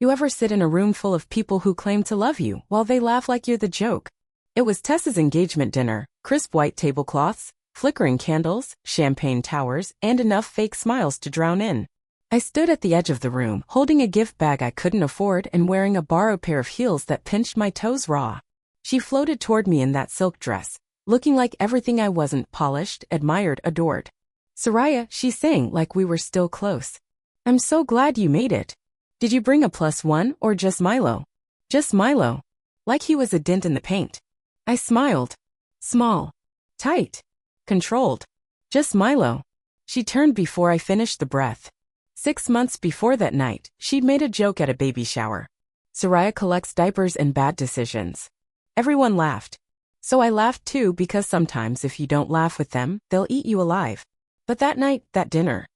You ever sit in a room full of people who claim to love you while they laugh like you're the joke? It was Tessa's engagement dinner, crisp white tablecloths, flickering candles, champagne towers, and enough fake smiles to drown in. I stood at the edge of the room, holding a gift bag I couldn't afford and wearing a borrowed pair of heels that pinched my toes raw. She floated toward me in that silk dress, looking like everything I wasn't: polished, admired, adored. "Soraya," she sang like we were still close. "I'm so glad you made it. Did you bring a +1 or just Milo?" "Just Milo." Like he was a dent in the paint. I smiled. Small. Tight. Controlled. "Just Milo." She turned before I finished the breath. 6 months before that night, she'd made a joke at a baby shower. "Soraya collects diapers and bad decisions." Everyone laughed. So I laughed too, because sometimes if you don't laugh with them, they'll eat you alive. But that night, that dinner.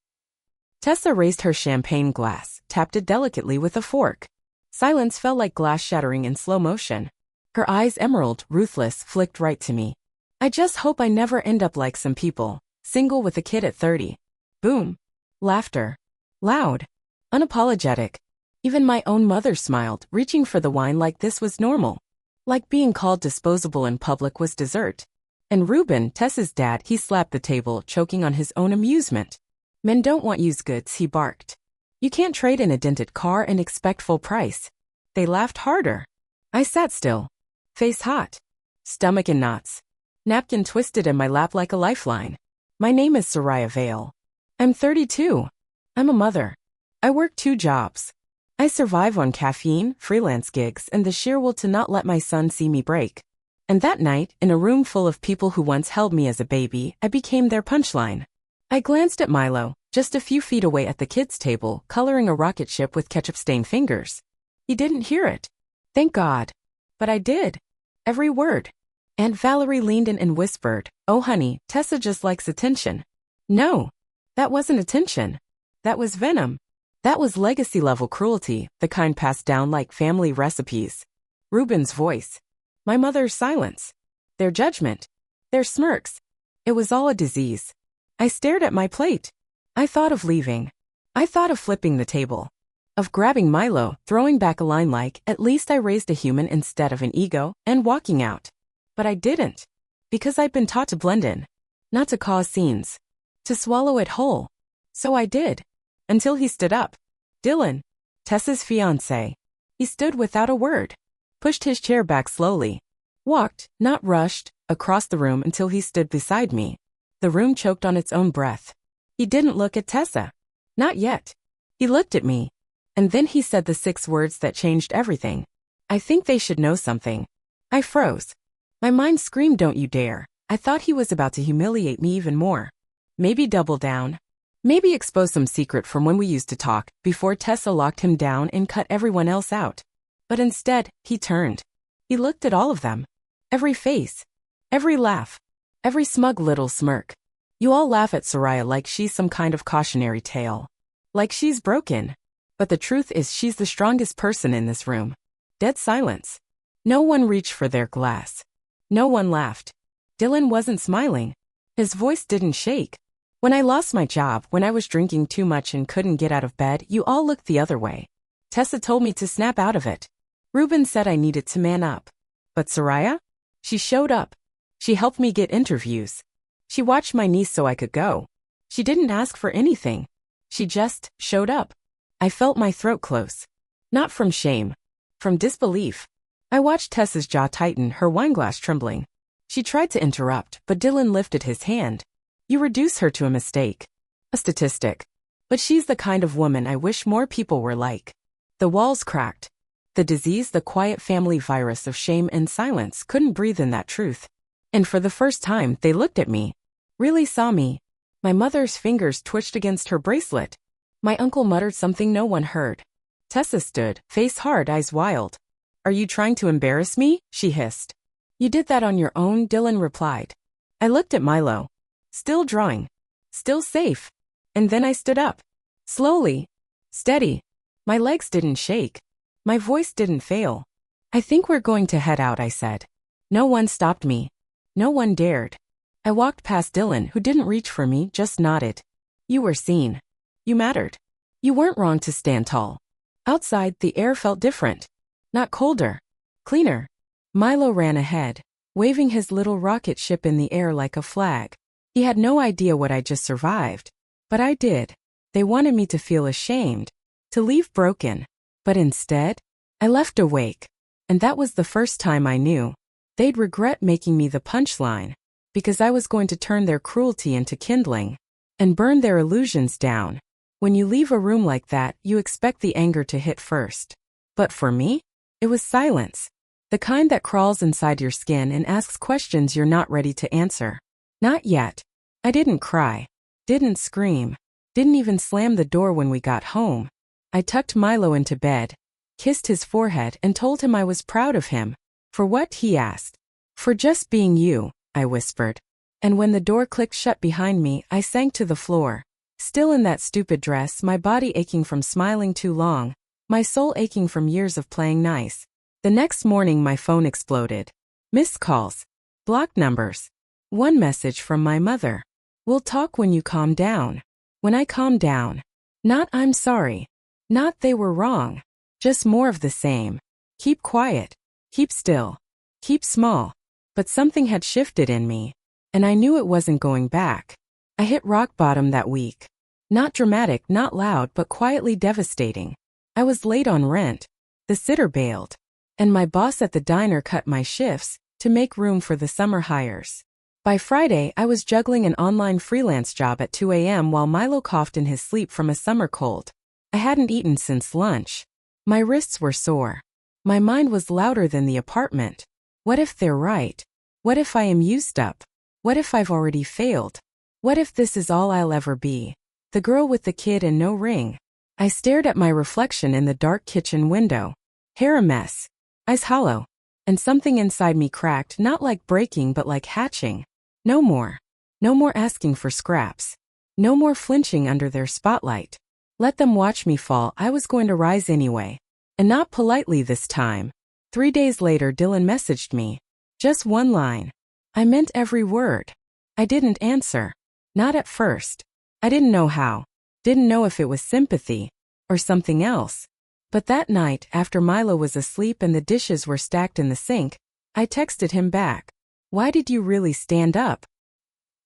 Tessa raised her champagne glass, tapped it delicately with a fork. Silence felt like glass shattering in slow motion. Her eyes, emerald, ruthless, flicked right to me. "I just hope I never end up like some people, single with a kid at 30. Boom. Laughter. Loud. Unapologetic. Even my own mother smiled, reaching for the wine like this was normal. Like being called disposable in public was dessert. And Ruben, Tessa's dad, he slapped the table, choking on his own amusement. "Men don't want used goods," he barked. "You can't trade in a dented car and expect full price." They laughed harder. I sat still. Face hot. Stomach in knots. Napkin twisted in my lap like a lifeline. "My name is Soraya Vale. I'm 32. I'm a mother. I work 2 jobs. I survive on caffeine, freelance gigs, and the sheer will to not let my son see me break." And that night, in a room full of people who once held me as a baby, I became their punchline. I glanced at Milo, just a few feet away at the kids' table, coloring a rocket ship with ketchup-stained fingers. He didn't hear it. Thank God. But I did. Every word. Aunt Valerie leaned in and whispered, "Oh honey, Tessa just likes attention." No. That wasn't attention. That was venom. That was legacy-level cruelty, the kind passed down like family recipes. Ruben's voice. My mother's silence. Their judgment. Their smirks. It was all a disease. I stared at my plate. I thought of leaving. I thought of flipping the table. Of grabbing Milo, throwing back a line like, "At least I raised a human instead of an ego," and walking out. But I didn't. Because I'd been taught to blend in. Not to cause scenes. To swallow it whole. So I did. Until he stood up. Dylan. Tessa's fiancé. He stood without a word. Pushed his chair back slowly. Walked, not rushed, across the room until he stood beside me. The room choked on its own breath. He didn't look at Tessa. Not yet. He looked at me. And then he said the 6 words that changed everything. "I think they should know something." I froze. My mind screamed, "Don't you dare." I thought he was about to humiliate me even more. Maybe double down. Maybe expose some secret from when we used to talk, before Tessa locked him down and cut everyone else out. But instead, he turned. He looked at all of them. Every face. Every laugh. Every smug little smirk. You all laugh at Soraya like she's some kind of cautionary tale. Like she's broken. But the truth is she's the strongest person in this room. Dead silence. No one reached for their glass. No one laughed. Dylan wasn't smiling. His voice didn't shake. When I lost my job, when I was drinking too much and couldn't get out of bed, you all looked the other way. Tessa told me to snap out of it. Ruben said I needed to man up. But Soraya? She showed up. She helped me get interviews. She watched my niece so I could go. She didn't ask for anything. She just showed up. I felt my throat close. Not from shame. From disbelief. I watched Tessa's jaw tighten, her wineglass trembling. She tried to interrupt, but Dylan lifted his hand. "You reduce her to a mistake. A statistic. But she's the kind of woman I wish more people were like." The walls cracked. The disease, the quiet family virus of shame and silence, couldn't breathe in that truth. And for the first time, they looked at me. Really saw me. My mother's fingers twitched against her bracelet. My uncle muttered something no one heard. Tessa stood, face hard, eyes wild. "Are you trying to embarrass me?" she hissed. "You did that on your own," Dylan replied. I looked at Milo. Still drawing. Still safe. And then I stood up. Slowly. Steady. My legs didn't shake. My voice didn't fail. "I think we're going to head out," I said. No one stopped me. No one dared. I walked past Dylan, who didn't reach for me, just nodded. "You were seen. You mattered. You weren't wrong to stand tall." Outside, the air felt different. Not colder. Cleaner. Milo ran ahead, waving his little rocket ship in the air like a flag. He had no idea what I just survived. But I did. They wanted me to feel ashamed, to leave broken. But instead, I left awake. And that was the first time I knew they'd regret making me the punchline, because I was going to turn their cruelty into kindling and burn their illusions down. When you leave a room like that, you expect the anger to hit first. But for me, it was silence. The kind that crawls inside your skin and asks questions you're not ready to answer. Not yet. I didn't cry. Didn't scream. Didn't even slam the door when we got home. I tucked Milo into bed, kissed his forehead and told him I was proud of him. For what, he asked. For just being you, I whispered. And when the door clicked shut behind me, I sank to the floor. Still in that stupid dress, my body aching from smiling too long, my soul aching from years of playing nice. The next morning my phone exploded. Missed calls. Blocked numbers. One message from my mother. We'll talk when you calm down. When I calm down. Not I'm sorry. Not they were wrong. Just more of the same. Keep quiet. Keep still. Keep small. But something had shifted in me. And I knew it wasn't going back. I hit rock bottom that week. Not dramatic, not loud, but quietly devastating. I was late on rent. The sitter bailed. And my boss at the diner cut my shifts to make room for the summer hires. By Friday, I was juggling an online freelance job at 2 a.m. while Milo coughed in his sleep from a summer cold. I hadn't eaten since lunch. My wrists were sore. My mind was louder than the apartment. What if they're right? What if I am used up? What if I've already failed? What if this is all I'll ever be? The girl with the kid and no ring. I stared at my reflection in the dark kitchen window. Hair a mess. Eyes hollow. And something inside me cracked, not like breaking but like hatching. No more. No more asking for scraps. No more flinching under their spotlight. Let them watch me fall. I was going to rise anyway. And not politely this time. 3 days later, Dylan messaged me. Just one line. I meant every word. I didn't answer. Not at first. I didn't know how. Didn't know if it was sympathy or something else. But that night, after Milo was asleep and the dishes were stacked in the sink, I texted him back. Why did you really stand up?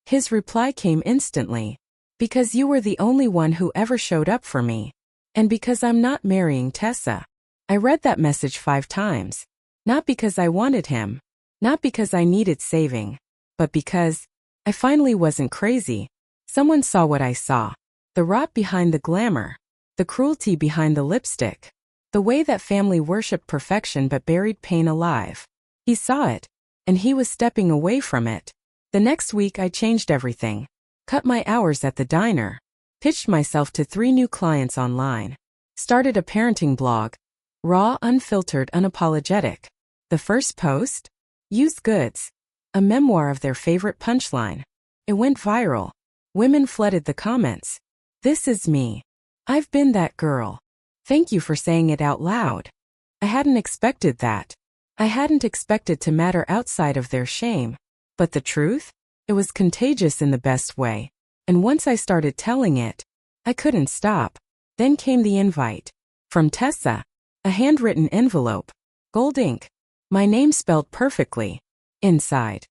His reply came instantly. Because you were the only one who ever showed up for me. And because I'm not marrying Tessa. I read that message 5 times. Not because I wanted him. Not because I needed saving. But because I finally wasn't crazy. Someone saw what I saw. The rot behind the glamour. The cruelty behind the lipstick. The way that family worshipped perfection but buried pain alive. He saw it. And he was stepping away from it. The next week I changed everything. Cut my hours at the diner. Pitched myself to 3 new clients online. Started a parenting blog. Raw, unfiltered, unapologetic. The first post? Used goods. A memoir of their favorite punchline. It went viral. Women flooded the comments. This is me. I've been that girl. Thank you for saying it out loud. I hadn't expected that. I hadn't expected to matter outside of their shame. But the truth? It was contagious in the best way. And once I started telling it, I couldn't stop. Then came the invite. From Tessa. A handwritten envelope. Gold ink. My name spelled perfectly. Inside.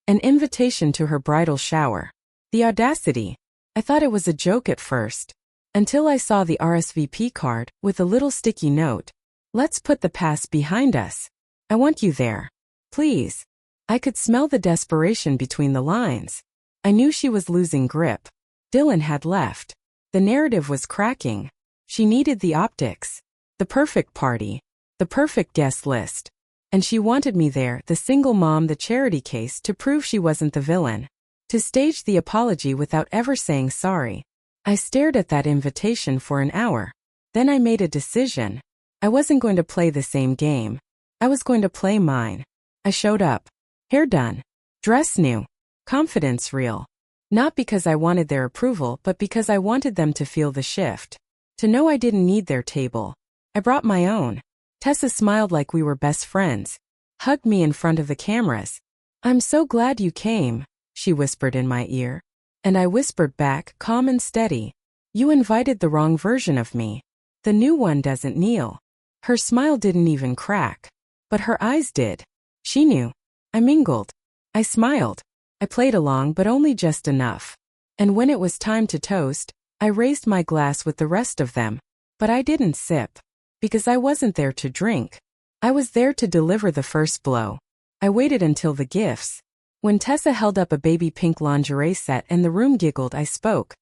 An invitation to her bridal shower. The audacity. I thought it was a joke at first. Until I saw the RSVP card with a little sticky note. Let's put the past behind us. I want you there. Please. I could smell the desperation between the lines. I knew she was losing grip. Dylan had left. The narrative was cracking. She needed the optics. The perfect party. The perfect guest list. And she wanted me there, the single mom, the charity case, to prove she wasn't the villain. To stage the apology without ever saying sorry. I stared at that invitation for an hour. Then I made a decision. I wasn't going to play the same game. I was going to play mine. I showed up. Hair done. Dress new. Confidence real. Not because I wanted their approval, but because I wanted them to feel the shift. To know I didn't need their table. I brought my own. Tessa smiled like we were best friends. Hugged me in front of the cameras. I'm so glad you came, she whispered in my ear. And I whispered back, calm and steady. You invited the wrong version of me. The new one doesn't kneel. Her smile didn't even crack. But her eyes did. She knew. I mingled. I smiled. I played along, but only just enough. And when it was time to toast, I raised my glass with the rest of them. But I didn't sip. Because I wasn't there to drink. I was there to deliver the first blow. I waited until the gifts. When Tessa held up a baby pink lingerie set and the room giggled, I spoke.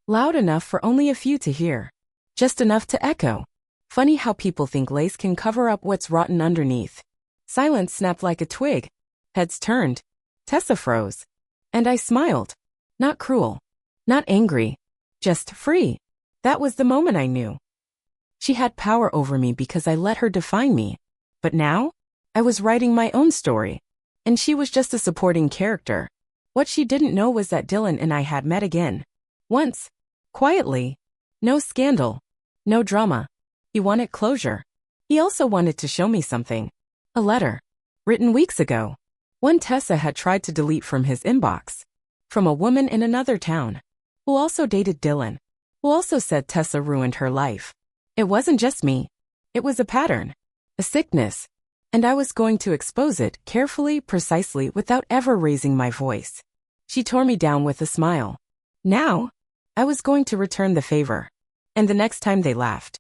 Loud enough for only a few to hear. Just enough to echo. Funny how people think lace can cover up what's rotten underneath. Silence snapped like a twig. Heads turned. Tessa froze. And I smiled. Not cruel. Not angry. Just free. That was the moment I knew. She had power over me because I let her define me. But now? I was writing my own story. And she was just a supporting character. What she didn't know was that Dylan and I had met again. Once. Quietly. No scandal. No drama. He wanted closure. He also wanted to show me something. A letter. Written weeks ago. One Tessa had tried to delete from his inbox. From a woman in another town. Who also dated Dylan. Who also said Tessa ruined her life. It wasn't just me. It was a pattern. A sickness. And I was going to expose it carefully, precisely, without ever raising my voice. She tore me down with a smile. Now, I was going to return the favor. And the next time they laughed,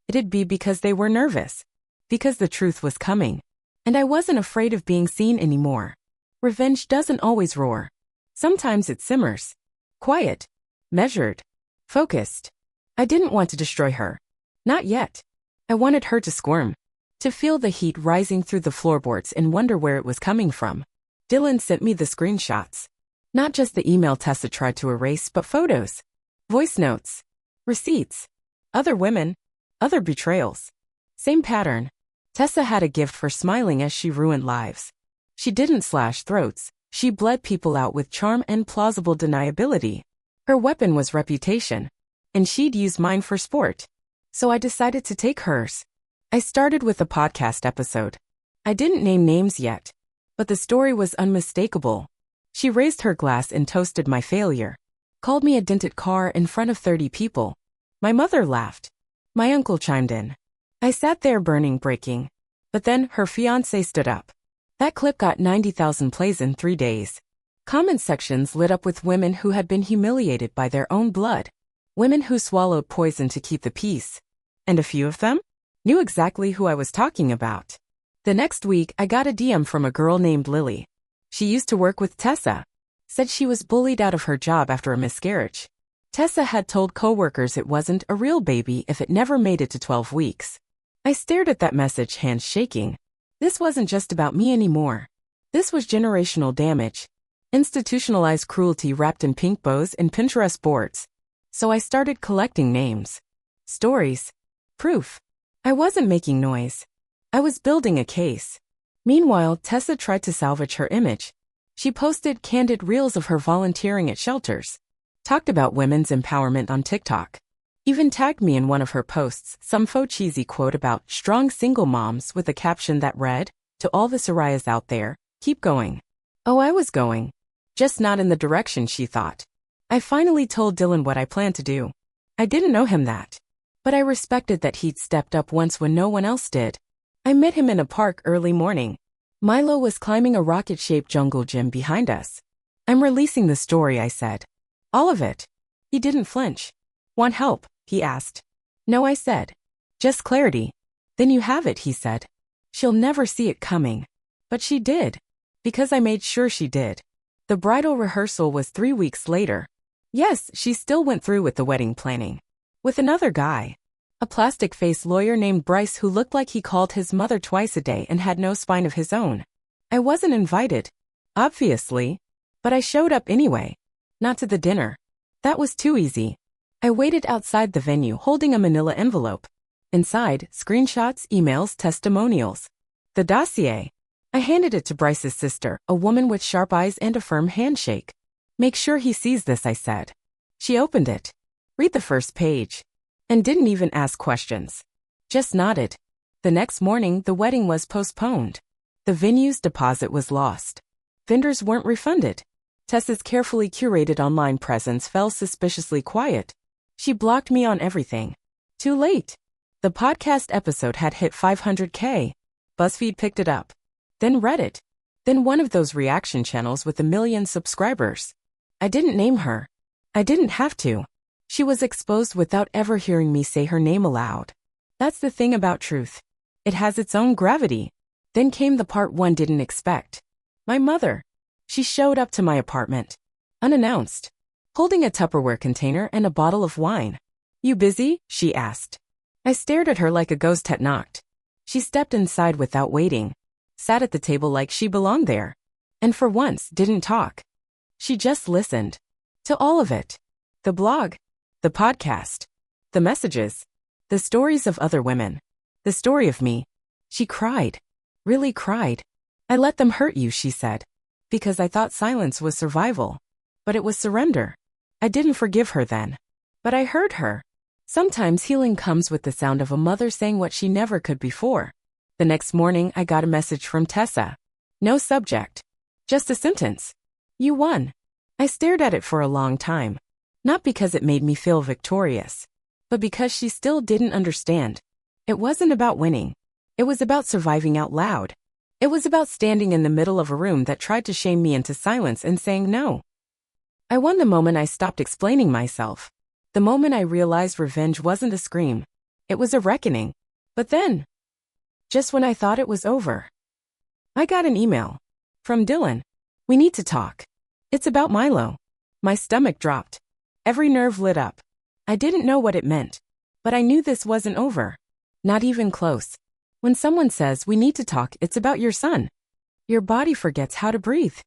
it'd be because they were nervous. Because the truth was coming. And I wasn't afraid of being seen anymore. Revenge doesn't always roar. Sometimes it simmers. Quiet. Measured. Focused. I didn't want to destroy her. Not yet. I wanted her to squirm. To feel the heat rising through the floorboards and wonder where it was coming from. Dylan sent me the screenshots. Not just the email Tessa tried to erase, but photos. Voice notes. Receipts. Other women. Other betrayals. Same pattern. Tessa had a gift for smiling as she ruined lives. She didn't slash throats. She bled people out with charm and plausible deniability. Her weapon was reputation. And she'd use mine for sport. So I decided to take hers. I started with a podcast episode. I didn't name names yet. But the story was unmistakable. She raised her glass and toasted my failure. Called me a dented car in front of 30 people. My mother laughed. My uncle chimed in. I sat there burning, breaking. But then her fiancé stood up. That clip got 90,000 plays in 3 days. Comment sections lit up with women who had been humiliated by their own blood. Women who swallowed poison to keep the peace. And a few of them knew exactly who I was talking about. The next week, I got a DM from a girl named Lily. She used to work with Tessa. Said she was bullied out of her job after a miscarriage. Tessa had told coworkers it wasn't a real baby if it never made it to 12 weeks. I stared at that message, hands shaking. This wasn't just about me anymore. This was generational damage. Institutionalized cruelty wrapped in pink bows and Pinterest boards. So I started collecting names. Stories. Proof. I wasn't making noise. I was building a case. Meanwhile, Tessa tried to salvage her image. She posted candid reels of her volunteering at shelters. Talked about women's empowerment on TikTok. Even tagged me in one of her posts, some faux cheesy quote about strong single moms with a caption that read, "To all the Sorayas out there, keep going." Oh, I was going. Just not in the direction she thought. I finally told Dylan what I planned to do. I didn't know him that. But I respected that he'd stepped up once when no one else did. I met him in a park early morning. Milo was climbing a rocket-shaped jungle gym behind us. I'm releasing the story, I said. All of it. He didn't flinch. Want help? He asked. No, I said. Just clarity. Then you have it, he said. She'll never see it coming. But she did. Because I made sure she did. The bridal rehearsal was 3 weeks later. Yes, she still went through with the wedding planning. With another guy. A plastic-faced lawyer named Bryce who looked like he called his mother twice a day and had no spine of his own. I wasn't invited. Obviously. But I showed up anyway. Not to the dinner. That was too easy. I waited outside the venue holding a manila envelope. Inside, screenshots, emails, testimonials. The dossier. I handed it to Bryce's sister, a woman with sharp eyes and a firm handshake. Make sure he sees this, I said. She opened it. Read the first page. And didn't even ask questions. Just nodded. The next morning, the wedding was postponed. The venue's deposit was lost. Vendors weren't refunded. Tessa's carefully curated online presence fell suspiciously quiet. She blocked me on everything. Too late. The podcast episode had hit 500K. BuzzFeed picked it up. Then Reddit. Then one of those reaction channels with a million subscribers. I didn't name her. I didn't have to. She was exposed without ever hearing me say her name aloud. That's the thing about truth. It has its own gravity. Then came the part one didn't expect. My mother. She showed up to my apartment. Unannounced. Holding a Tupperware container and a bottle of wine. You busy? She asked. I stared at her like a ghost had knocked. She stepped inside without waiting. Sat at the table like she belonged there. And for once, didn't talk. She just listened. To all of it. The blog. The podcast. The messages. The stories of other women. The story of me. She cried. Really cried. I let them hurt you, she said. Because I thought silence was survival. But it was surrender. I didn't forgive her then. But I heard her. Sometimes healing comes with the sound of a mother saying what she never could before. The next morning I got a message from Tessa. No subject. Just a sentence. You won. I stared at it for a long time. Not because it made me feel victorious. But because she still didn't understand. It wasn't about winning. It was about surviving out loud. It was about standing in the middle of a room that tried to shame me into silence and saying no. I won the moment I stopped explaining myself. The moment I realized revenge wasn't a scream. It was a reckoning. But then, just when I thought it was over, I got an email. From Dylan. We need to talk. It's about Milo. My stomach dropped. Every nerve lit up. I didn't know what it meant. But I knew this wasn't over. Not even close. When someone says we need to talk, it's about your son. Your body forgets how to breathe.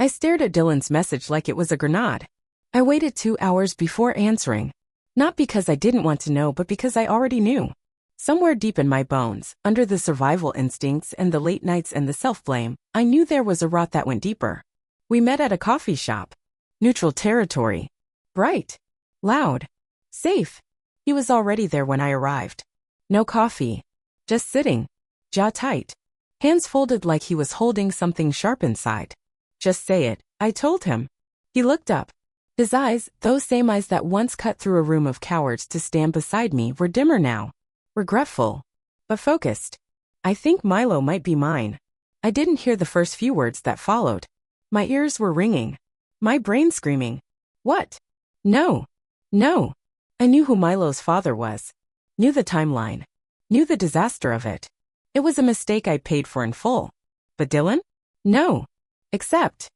I stared at Dylan's message like it was a grenade. I waited 2 hours before answering. Not because I didn't want to know, but because I already knew. Somewhere deep in my bones, under the survival instincts and the late nights and the self-blame, I knew there was a rot that went deeper. We met at a coffee shop. Neutral territory. Bright. Loud. Safe. He was already there when I arrived. No coffee. Just sitting. Jaw tight. Hands folded like he was holding something sharp inside. Just say it, I told him. He looked up. His eyes, those same eyes that once cut through a room of cowards to stand beside me, were dimmer now. Regretful. But focused. I think Milo might be mine. I didn't hear the first few words that followed. My ears were ringing. My brain screaming. What? No. No. I knew who Milo's father was. Knew the timeline. Knew the disaster of it. It was a mistake I paid for in full. But Dylan? No. Except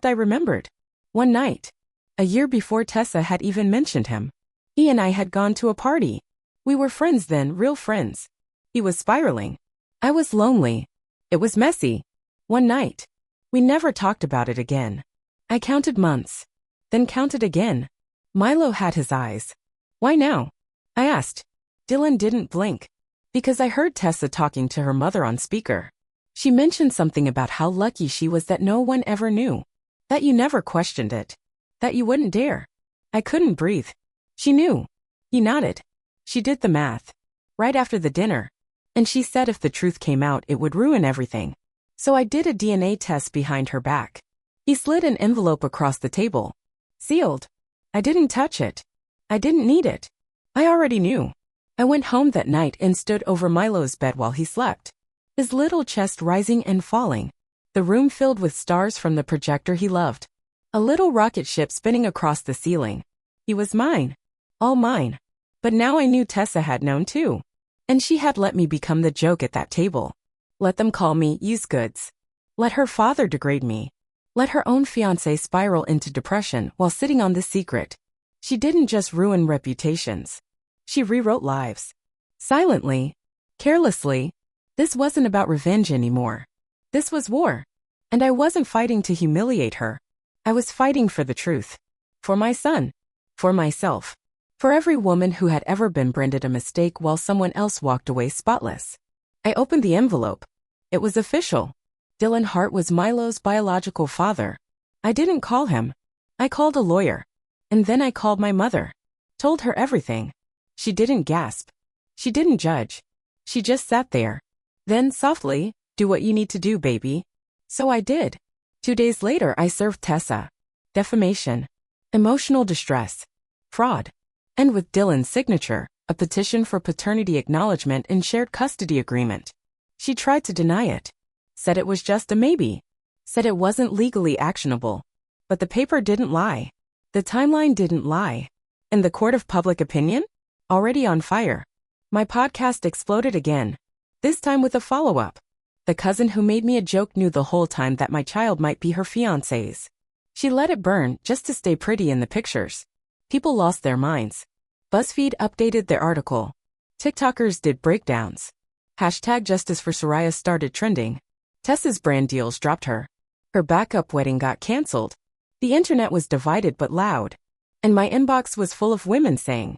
I remembered. One night. A year before Tessa had even mentioned him. He and I had gone to a party. We were friends then, real friends. He was spiraling. I was lonely. It was messy. One night. We never talked about it again. I counted months. Then counted again. Milo had his eyes. Why now? I asked. Dylan didn't blink. Because I heard Tessa talking to her mother on speaker. She mentioned something about how lucky she was that no one ever knew. That you never questioned it. That you wouldn't dare. I couldn't breathe. She knew. He nodded. She did the math. Right after the dinner. And she said if the truth came out, it would ruin everything. So I did a DNA test behind her back. He slid an envelope across the table. Sealed. I didn't touch it. I didn't need it. I already knew. I went home that night and stood over Milo's bed while he slept. His little chest rising and falling. The room filled with stars from the projector he loved. A little rocket ship spinning across the ceiling. He was mine. All mine. But now I knew Tessa had known too. And she had let me become the joke at that table. Let them call me used goods. Let her father degrade me. Let her own fiancé spiral into depression while sitting on the secret. She didn't just ruin reputations. She rewrote lives. Silently. Carelessly. This wasn't about revenge anymore. This was war. And I wasn't fighting to humiliate her. I was fighting for the truth. For my son. For myself. For every woman who had ever been branded a mistake while someone else walked away spotless. I opened the envelope. It was official. Dylan Hart was Milo's biological father. I didn't call him. I called a lawyer. And then I called my mother. Told her everything. She didn't gasp. She didn't judge. She just sat there. Then softly, do what you need to do, baby. So I did. 2 days later I served Tessa. Defamation. Emotional distress. Fraud. And with Dylan's signature. a petition for paternity acknowledgement and shared custody agreement. She tried to deny it. Said it was just a maybe. Said it wasn't legally actionable. But the paper didn't lie. The timeline didn't lie. And the court of public opinion? Already on fire. My podcast exploded again. This time with a follow-up. The cousin who made me a joke knew the whole time that my child might be her fiancé's. She let it burn just to stay pretty in the pictures. People lost their minds. BuzzFeed updated their article. TikTokers did breakdowns. Hashtag Justice for Soraya started trending. Tessa's brand deals dropped her. Her backup wedding got cancelled. The internet was divided but loud. And my inbox was full of women saying,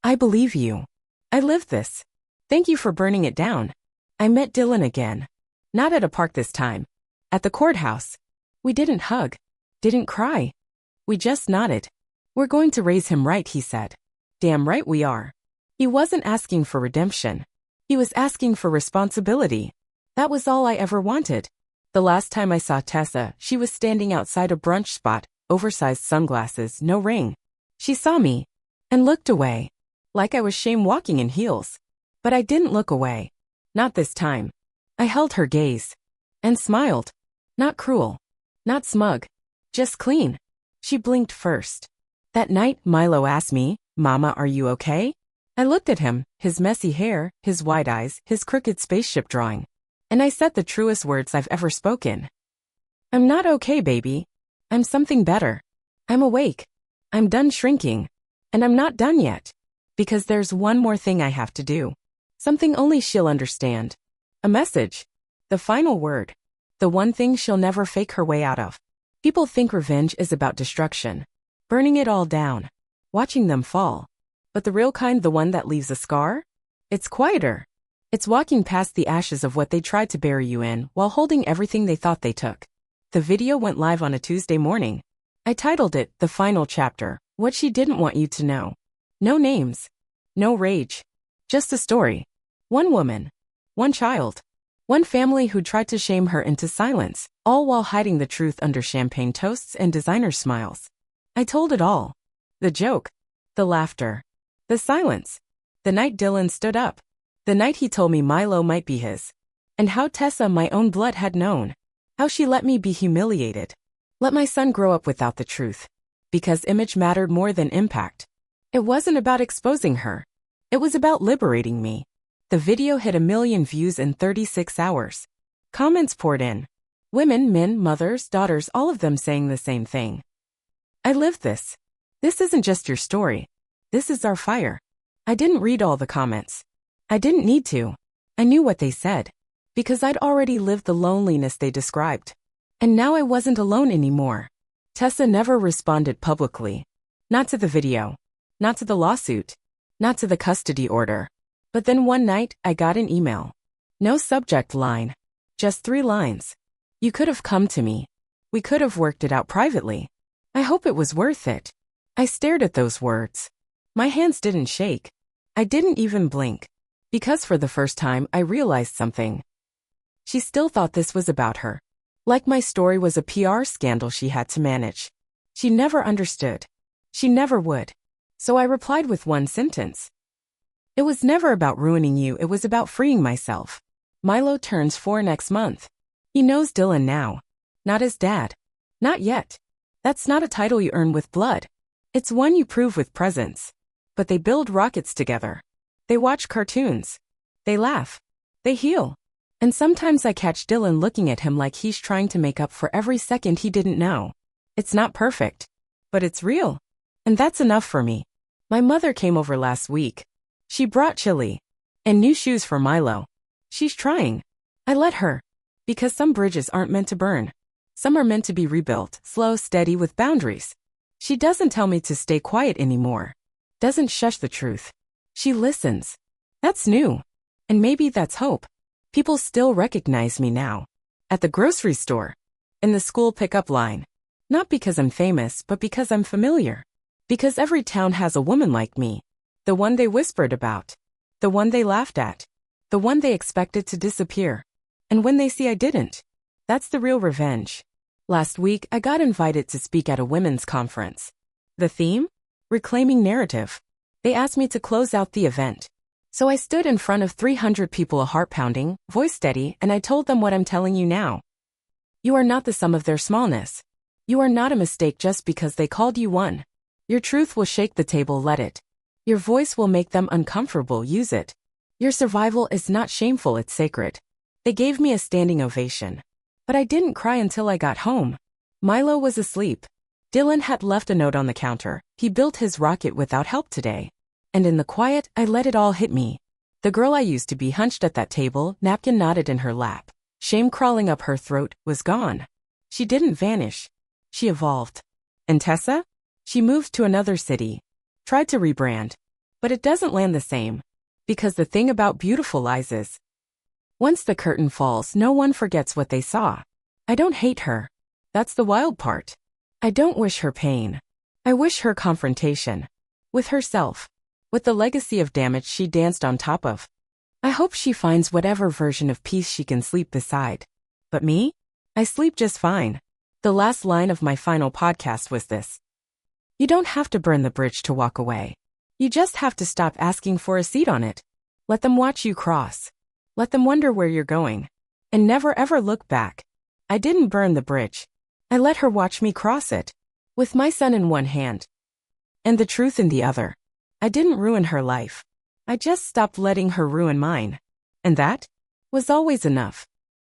"I believe you. I lived this. Thank you for burning it down." I met Dylan again. Not at a park this time. At the courthouse. We didn't hug. Didn't cry. We just nodded. "We're going to raise him right," he said. Damn right we are. He wasn't asking for redemption. He was asking for responsibility. That was all I ever wanted. The last time I saw Tessa, she was standing outside a brunch spot, oversized sunglasses, no ring. She saw me and looked away, like I was shame walking in heels. But I didn't look away. Not this time. I held her gaze and smiled. Not cruel. Not smug. Just clean. She blinked first. That night, Milo asked me, "Mama, are you okay?" I looked at him, his messy hair, his wide eyes, his crooked spaceship drawing. And I said the truest words I've ever spoken. "I'm not okay, baby. I'm something better. I'm awake. I'm done shrinking. And I'm not done yet. Because there's one more thing I have to do. Something only she'll understand. A message. The final word. The one thing she'll never fake her way out of." People think revenge is about destruction. Burning it all down. Watching them fall. But the real kind, the one that leaves a scar? It's quieter. It's walking past the ashes of what they tried to bury you in while holding everything they thought they took. The video went live on a Tuesday morning. I titled it, "The Final Chapter, What She Didn't Want You to Know." No names. No rage. Just a story. One woman. One child. One family who tried to shame her into silence, all while hiding the truth under champagne toasts and designer smiles. I told it all. The joke. The laughter. The silence. The night Dylan stood up. The night he told me Milo might be his. And how Tessa, my own blood, had known. How she let me be humiliated. Let my son grow up without the truth. Because image mattered more than impact. It wasn't about exposing her. It was about liberating me. The video hit 1 million views in 36 hours. Comments poured in. Women, men, mothers, daughters, all of them saying the same thing. I lived this. This isn't just your story. This is our fire. I didn't read all the comments. I didn't need to. I knew what they said. Because I'd already lived the loneliness they described. And now I wasn't alone anymore. Tessa never responded publicly. Not to the video. Not to the lawsuit. Not to the custody order. But then one night, I got an email. No subject line. Just 3 lines. "You could have come to me. We could have worked it out privately. I hope it was worth it." I stared at those words. My hands didn't shake. I didn't even blink. Because for the first time, I realized something. She still thought this was about her. Like my story was a PR scandal she had to manage. She never understood. She never would. So I replied with one sentence. "It was never about ruining you, it was about freeing myself." Milo turns 4 next month. He knows Dylan now. Not his dad. Not yet. That's not a title you earn with blood. It's one you prove with presence. But they build rockets together. They watch cartoons. They laugh. They heal. And sometimes I catch Dylan looking at him like he's trying to make up for every second he didn't know. It's not perfect. But it's real. And that's enough for me. My mother came over last week. She brought chili. And new shoes for Milo. She's trying. I let her. Because some bridges aren't meant to burn. Some are meant to be rebuilt, slow, steady, with boundaries. She doesn't tell me to stay quiet anymore. Doesn't shush the truth. She listens. That's new. And maybe that's hope. People still recognize me now. At the grocery store. In the school pickup line. Not because I'm famous, but because I'm familiar. Because every town has a woman like me. The one they whispered about. The one they laughed at. The one they expected to disappear. And when they see I didn't. That's the real revenge. Last week, I got invited to speak at a women's conference. The theme? Reclaiming narrative. They asked me to close out the event. So I stood in front of 300 people, a heart pounding, voice steady, and I told them what I'm telling you now. You are not the sum of their smallness. You are not a mistake just because they called you one. Your truth will shake the table, let it. Your voice will make them uncomfortable, use it. Your survival is not shameful, it's sacred. They gave me a standing ovation. But I didn't cry until I got home. Milo was asleep. Dylan had left a note on the counter. He built his rocket without help today. And in the quiet, I let it all hit me. The girl I used to be hunched at that table, napkin knotted in her lap, shame crawling up her throat, was gone. She didn't vanish. She evolved. And Tessa? She moved to another city. Tried to rebrand. But it doesn't land the same. Because the thing about beautiful lies is, once the curtain falls, no one forgets what they saw. I don't hate her. That's the wild part. I don't wish her pain. I wish her confrontation. With herself. With the legacy of damage she danced on top of. I hope she finds whatever version of peace she can sleep beside. But me? I sleep just fine. The last line of my final podcast was this. You don't have to burn the bridge to walk away. You just have to stop asking for a seat on it. Let them watch you cross. Let them wonder where you're going. And never ever look back. I didn't burn the bridge. I let her watch me cross it. With my son in one hand. And the truth in the other. I didn't ruin her life. I just stopped letting her ruin mine. And that was always enough.